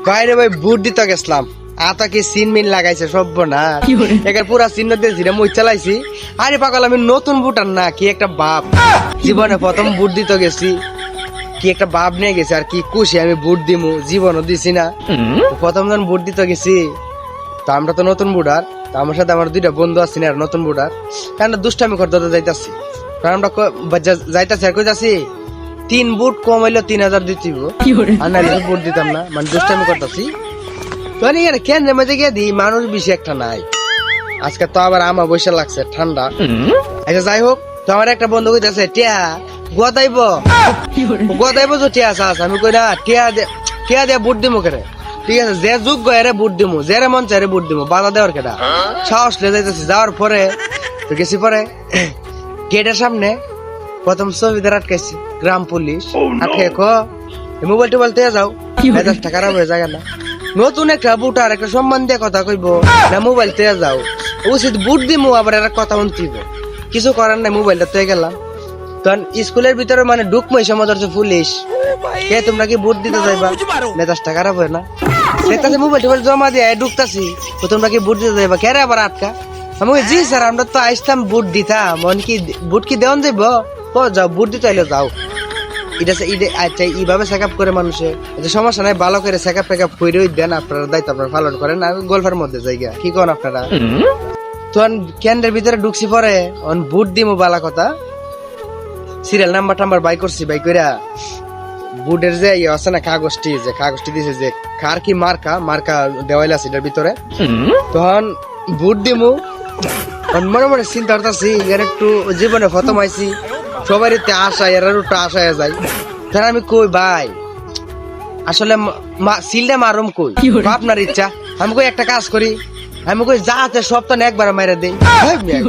বাইরে ভাই বুট দিতে গেছিলাম আতা কি সিন মিন লাগাইছে সব না একের পুরা চিহ্ন দিয়েছি রে মুই চালাইছি আরে পাগল আমি নতুন বুট আর না কি একটা বাপ জীবনে প্রথম বুট দিতে গেছি কি একটা বাপ নিয়ে গেছে আর কি খুশি আমি বুট দিমু জীবনও দিছি না প্রথম যখন বুট দিতে গেছি তো আমরা তো নতুন বুটার তো আমার সাথে আমার দুইটা বন্ধু আছি না নতুন বুটার কারণ দুষ্টামি করতে যাইতাছি কারণ আমরা যাইতাছি আর কই যাচ্ছি 3 বুট কম হইলো 3000 দিতেইব আর নাইলে বুট দিতাম না মানে দুষ্টামি করতেছি তো এখানে কেন্দ্রের মধ্যে গিয়ে দিই মানুষ বেশি একটা নাই আজকে তো আবার আমার বসে লাগছে ঠান্ডা আচ্ছা যাই হোক তো আমার একটা বন্ধু কইতাছে টিয়া গদাইব তো টিয়া চাস আমি কই না টিয়া দিয়ে বুট দিমু কেরে ঠিক আছে যে যোগ্য এরে বুট দিমু যেরে মন চাই বুট দিমু বাধা দেওয়ার কেটা সাহস লে যাইতেছি যাওয়ার পরে তো গেছি পরে গেটের সামনে প্রথম ছবিদের আটকাইছি গ্রাম পুলিশ আটকে মোবাইল টোবাইল দিয়ে যাও মেজাজটা খারাপ হয়ে যায় না নতুন একটা বুটার একটা সম্মান দিয়ে কথা কইব না মোবাইল দিয়ে যাও উচিত বুট দিমু আবার একটা কথা শুনতিব কিছু করার নাই মোবাইলটা তুই গেলাম তখন স্কুলের ভিতরে মানে ঢুকমই সমাজ হচ্ছে পুলিশ কে তোমরা কি বুট দিতে যাইবা মেজাজটা খারাপ হয় না দেখতেছি মোবাইল টোবাইল জমা দিয়ে ঢুকতাছি তোমরা কি বুট দিতে যাইবা কে আবার আটকা আমি জি স্যার আমরা তো আসতাম বুট দিতাম মন কি বুট কি দেওয়ান যাইব ও যাও বুট দিতে আইলে যাও এটা আচ্ছা এইভাবে চেক আপ করে মানুষে সমস্যা নাই ভালো করে চেক আপ ফেকআপ করে দেন আপনারা দায়িত্ব আপনারা পালন করেন আমি গল্পের মধ্যে জায়গা কি করেন আপনারা তখন কেন্দ্রের ভিতরে ঢুকছি পরে বুট দিমু বালা কথা সিরিয়াল নাম্বার টাম্বার বাই করছি বাই কইরা বুটের যে ইয়ে আছে না কাগজটি দিছে যে কার কি মার্কা দেওয়াইল আছে এটার ভিতরে তখন বুট দিমু মনে মনে চিন্তা করতেছি এর একটু জীবনে প্রথম আইছি সবারই আশা এর একটু আশা যায় তাহলে আমি কই ভাই আসলে সিলটা মারুম কই আপনার ইচ্ছা আমি কই একটা কাজ করি আমি কই যাতে সপ্তাহে একবার মাইরা দেই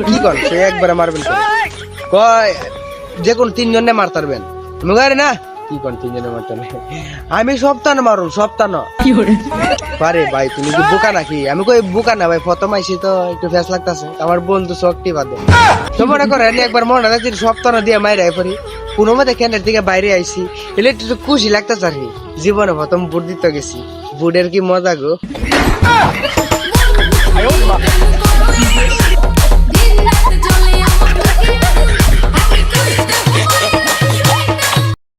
কি কর সে একবার মারবেন কয় যে কোন 3 জনে মারতে পারবেন আমি কই না কি কোন 3 জনে মারতে আমি সপ্তাহে মারুম সপ্তাহে পারে ভাই তুমি কি বোকা নাকি আমি কই বোকা না ভাই প্রথম আইছি তো একটু ফেস লাগতাছে আমার বন্ধু শক্তি বাদে তো মনে করেন একবার মনে রাখছি সপ্তাহে দিয়ে মাইরাই পড়ি কোনো মতে কেন্দ্রের থেকে বাইরে আইছি এলে একটু খুশি লাগতাছে আর কি জীবনে প্রথম বুট দিতে গেছি বুটের কি মজা গো